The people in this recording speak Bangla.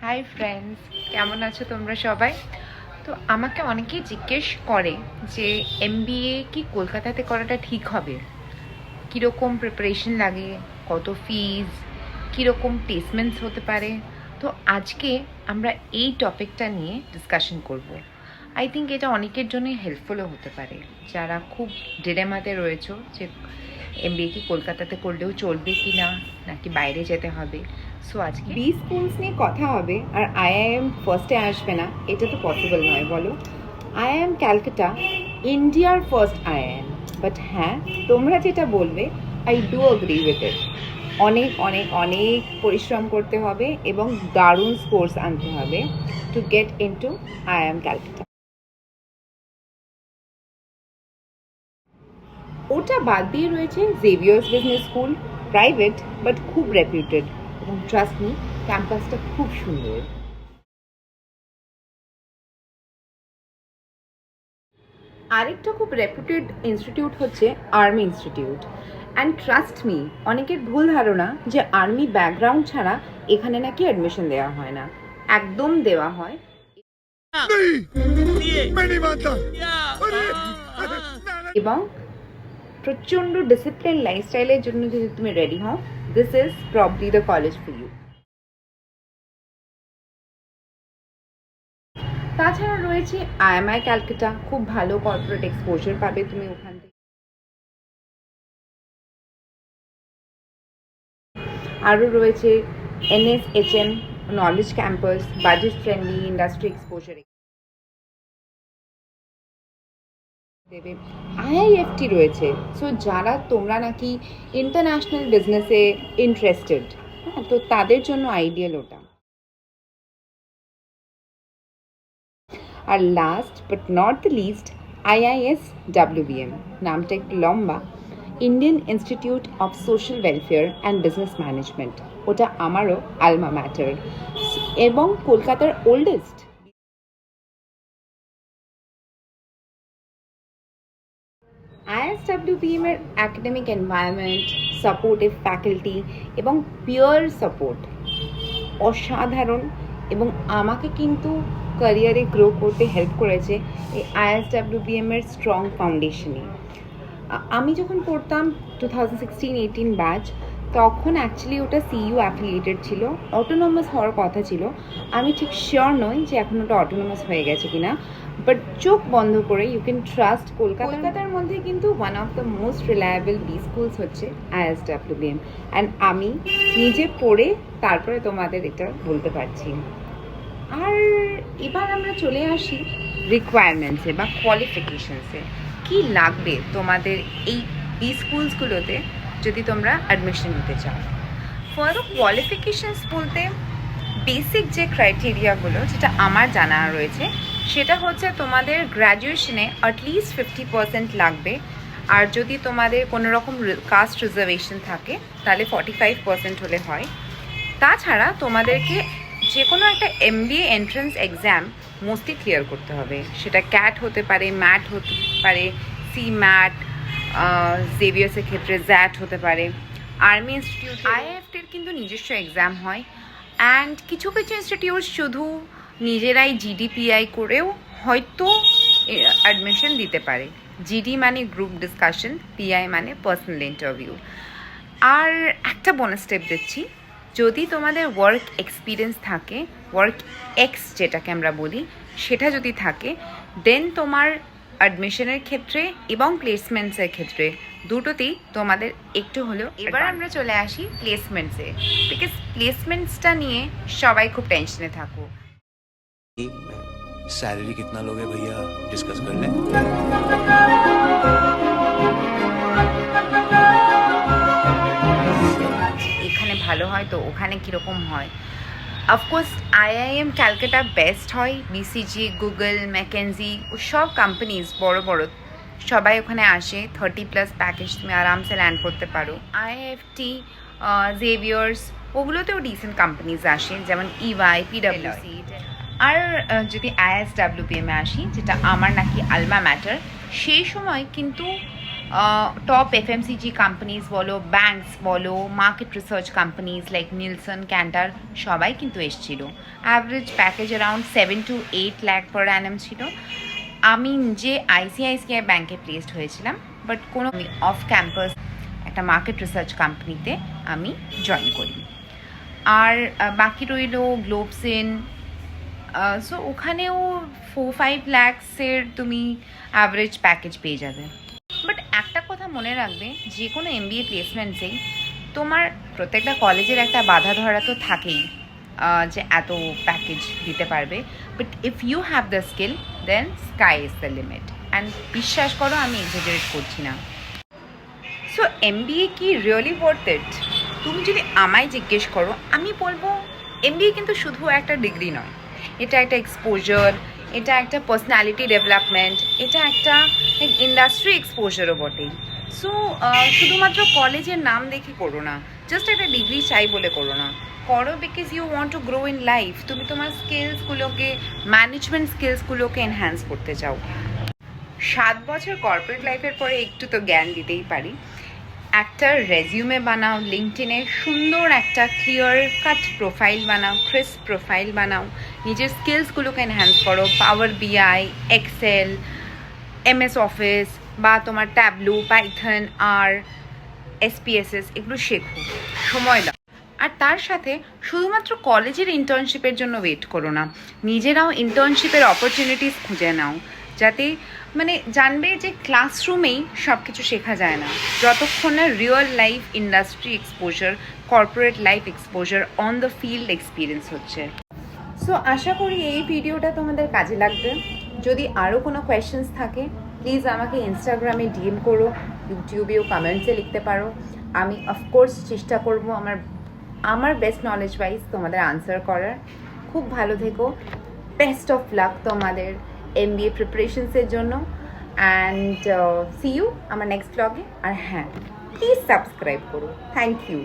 হাই ফ্রেন্ডস, কেমন আছো তোমরা সবাই? তো আমাকে অনেকেই জিজ্ঞেস করে যে এমবিএ কি কলকাতাতে করাটা ঠিক হবে, কীরকম প্রিপারেশন লাগে, কত ফিজ, কীরকম প্লেসমেন্টস হতে পারে। তো আজকে আমরা এই টপিকটা নিয়ে ডিসকাশন করব। আই থিঙ্ক এটা অনেকের জন্যই হেল্পফুলও হতে পারে, যারা খুব ডিলেমাতে রয়েছে যে এমবিএ কি কলকাতাতে করলেও চলবে কি না, নাকি বাইরে যেতে হবে। সো আজকে বি স্কুলস নিয়ে কথা হবে, আর আইআইএম ফার্স্টে আসবে না, এটা তো পসিবল নয়, বলো। আইআইএম ক্যালকাটা ইন্ডিয়ার ফার্স্ট আইআইএম, বাট হ্যাঁ, তোমরা যেটা বলবে I do agree with it. অনেক অনেক অনেক পরিশ্রম করতে হবে এবং দারুণ স্কোর্স আনতে হবে to get into IIM Calcutta. ওটা বাদ দিয়ে রয়েছে Xavier's business school, private but খুব রেপিউটেড, এবং ট্রাস্ট মি, ক্যাম্পাসটা খুব সুন্দর। আরেকটা খুব রেপুটেড ইনস্টিটিউট হচ্ছে army institute. And trust me, অনেকের ভুল ধারণা যে আর্মি ব্যাকগ্রাউন্ড ছাড়া এখানে নাকি অ্যাডমিশন দেওয়া হয় না। একদম দেওয়া হয়। এবং প্রচণ্ড ডিসিপ্লিন লাইফস্টাইলের জন্য যদি তুমি রেডি হও, this is probably the college for you. তাছাড়া রয়েছে আইএমআই ক্যালকাটা, খুব ভালো কর্পোরেট এক্সপোজার পাবে তুমি ওখান থেকে। আরও রয়েছে NSHM, knowledge campus, budget friendly, industry exposure দেবে। আইআইএফটি রয়েছে, সো যারা তোমরা নাকি ইন্টারন্যাশনাল বিজনেসে ইন্টারেস্টেড, হ্যাঁ, তো তাদের জন্য আইডিয়াল ওটা। আর last but not the least, IIS WBM, নামটা একটু লম্বা, Indian Institute of Social Welfare and Business Management. ওটা আমারও আলমা ম্যাটার এবং কলকাতার ওল্ডেস্ট। আইএসডব্লিউপিএম এর অ্যাকাডেমিক এনভায়রনমেন্ট, সাপোর্টিভ ফ্যাকাল্টি এবং পিয়ার সাপোর্ট অসাধারণ, এবং আমাকে কিন্তু ক্যারিয়ারে গ্রো করতে হেল্প করেছে এই আইএসডব্লিউপিএম এর স্ট্রং ফাউন্ডেশনে। আমি যখন পড়তাম 2016-18 ব্যাচ, তখন অ্যাকচুয়ালি ওটা সিইউ অ্যাফিলিয়েটেড ছিল, অটোনমাস হওয়ার কথা ছিল। আমি ঠিক শিওর নই যে এখন ওটা অটোনমাস হয়ে গেছে কিনা, বাট চোখ বন্ধ করে ইউ ক্যান ট্রাস্ট কলকাতার মধ্যে কিন্তু one of the most reliable B schools হচ্ছে আইএসডব্লিউবিএম। অ্যান্ড আমি নিজে পড়ে তারপরে তোমাদের এটা বলতে পারছি। আর এবার আমরা চলে আসি রিকোয়ারমেন্টসে বা কোয়ালিফিকেশনসে। কি লাগবে তোমাদের এই বি স্কুলসগুলোতে যদি তোমরা অ্যাডমিশন নিতে চাও। ফার্স্ট, কোয়ালিফিকেশনস বলতে বেসিক যে ক্রাইটেরিয়াগুলো যেটা আমার জানা রয়েছে, সেটা হচ্ছে তোমাদের গ্র্যাজুয়েশনে অ্যাটলিস্ট 50% লাগবে। আর যদি তোমাদের কোনো রকম কাস্ট রিজার্ভেশন থাকে তাহলে 45% হলে হয়। তাছাড়া তোমাদেরকে যে কোনো একটা MBA entrance exam mostly clear করতে হবে। সেটা ক্যাট হতে পারে, ম্যাট হতে পারে, সি ম্যাট, জেভিয়ার্সের ক্ষেত্রে জ্যাট হতে পারে। আর্মি ইনস্টিটিউট, আইএফটির কিন্তু নিজস্ব এক্সাম হয়। অ্যান্ড কিছু কিছু ইনস্টিটিউট শুধু নিজেরাই জিডিপিআই করেও হয়তো অ্যাডমিশন দিতে পারে। জিডি মানে গ্রুপ ডিসকাশন, পিআই মানে পার্সোনাল ইন্টারভিউ। আর একটা বোনাস স্টেপ দিচ্ছি, যদি তোমাদের ওয়ার্ক এক্সপিরিয়েন্স থাকে, ওয়ার্ক এক্স যেটাকে আমরা বলি, সেটা যদি থাকে, দেন তোমার অ্যাডমিশনের ক্ষেত্রে এবং প্লেসমেন্টসের ক্ষেত্রে দুটোতেই তোমাদের একটু হলেও। এবার আমরা চলে আসি প্লেসমেন্টসে, বিকজ প্লেসমেন্টসটা নিয়ে সবাই খুব টেনশনে থাকো। सैलरी कितना लोगे भैया, डिस्कस कर लें। এখানে ভালো হয় তো ওখানে কীরকম হয়। অফকোর্স আইআইএম ক্যালকাটা বেস্ট হয়, বিসিজি, গুগল, ম্যাকেনজি, সব কোম্পানিজ বড় বড় সবাই ওখানে আসে। 30+ প্যাকেজ তুমি আরামসে ল্যান্ড করতে পারো। আইএফটি, জেভিয়ার্স, ওগুলোতেও ডিসেন্ট কোম্পানিজ আসে, যেমন ইওয়াই, পিডব্লিউসি। আর যদি আইএসডব্লিউপিএমে আসি, যেটা আমার নাকি আলমা ম্যাটার, সেই সময় কিন্তু টপ এফএমসিজি কোম্পানিজ বলো, ব্যাঙ্কস বলো, market research companies like Nielsen, Kantar সবাই কিন্তু এসেছিল। Average package around 7 to 8 lakh per annum ছিল। আমি যে আইসিআইসিআই ব্যাংকে প্লেসড হয়েছিলাম, বাট কোনো অফ ক্যাম্পাস একটা মার্কেট রিসার্চ কোম্পানিতে আমি জয়েন করি। আর বাকি রইল গ্লোবসিন, সো ওখানেও 4-5 লাখসের তুমি অ্যাভারেজ প্যাকেজ পেয়ে যাবে। বাট একটা কথা মনে রাখবে, যে কোনো এমবিএ প্লেসমেন্টসেই তোমার প্রত্যেকটা কলেজের একটা বাধা ধরা তো থাকেই, যে এত প্যাকেজ দিতে পারবে। But if you have the skill then sky is the limit. And বিশ্বাস করো, আমি এক্সাজারেট করছি না। সো এমবিএ কি রিয়েলি ওয়ার্থ ইট? তুমি যদি আমায় জিজ্ঞেস করো, আমি বলবো এমবিএ কিন্তু শুধু একটা ডিগ্রি নয়, এটা একটা এক্সপোজার, এটা একটা পার্সোনালিটি ডেভেলপমেন্ট, এটা একটা ইন্ডাস্ট্রি এক্সপোজারও বটেই। সো শুধুমাত্র কলেজের নাম দেখে করো না, জাস্ট একটা ডিগ্রি চাই বলে করো না, করো because you want to grow in life. তুমি তোমার স্কিলসগুলোকে, ম্যানেজমেন্ট স্কিলসগুলোকে এনহ্যান্স করতে চাও। 7 বছর কর্পোরেট লাইফের পরে একটু তো জ্ঞান দিতেই পারি। একটা রেজিউমে বানাও, লিঙ্কডইনে সুন্দর একটা ক্লিয়ার কাট প্রোফাইল বানাও, ক্রিস্প প্রোফাইল বানাও, নিজের স্কিলসগুলোকে এনহ্যান্স করো। পাওয়ার বিআই, এক্সেল, এমএস অফিস বা তোমার ট্যাবলু, পাইথন, আর এসপিএসএস এগুলো শেখো, সময় দাও। আর তার সাথে শুধুমাত্র কলেজের ইন্টার্নশিপের জন্য ওয়েট করো না, নিজেরাও ইন্টার্নশিপের অপরচুনিটিস খুঁজে নাও, যাতে মানে জানবে যে ক্লাসরুমেই সব কিছু শেখা যায় না, যতক্ষণ না real life industry exposure, corporate life exposure, on the field experience হচ্ছে। সো আশা করি এই ভিডিওটা তোমাদের কাজে লাগবে। যদি আরও কোনো কোয়েশ্চেন্স থাকে প্লিজ আমাকে ইনস্টাগ্রামে ডিএম করো, ইউটিউবেও কমেন্টসে লিখতে পারো। আমি অফকোর্স চেষ্টা করব আমার বেস্ট নলেজ ওয়াইজ তোমাদের আনসার করার। খুব ভালো থেকো, বেস্ট অফ লাক তোমাদের এমবিএ প্রিপারেশনসের জন্য, অ্যান্ড সি ইউ আমার নেক্সট ব্লগে। আর হ্যাঁ, প্লিজ সাবস্ক্রাইব করো। Thank you.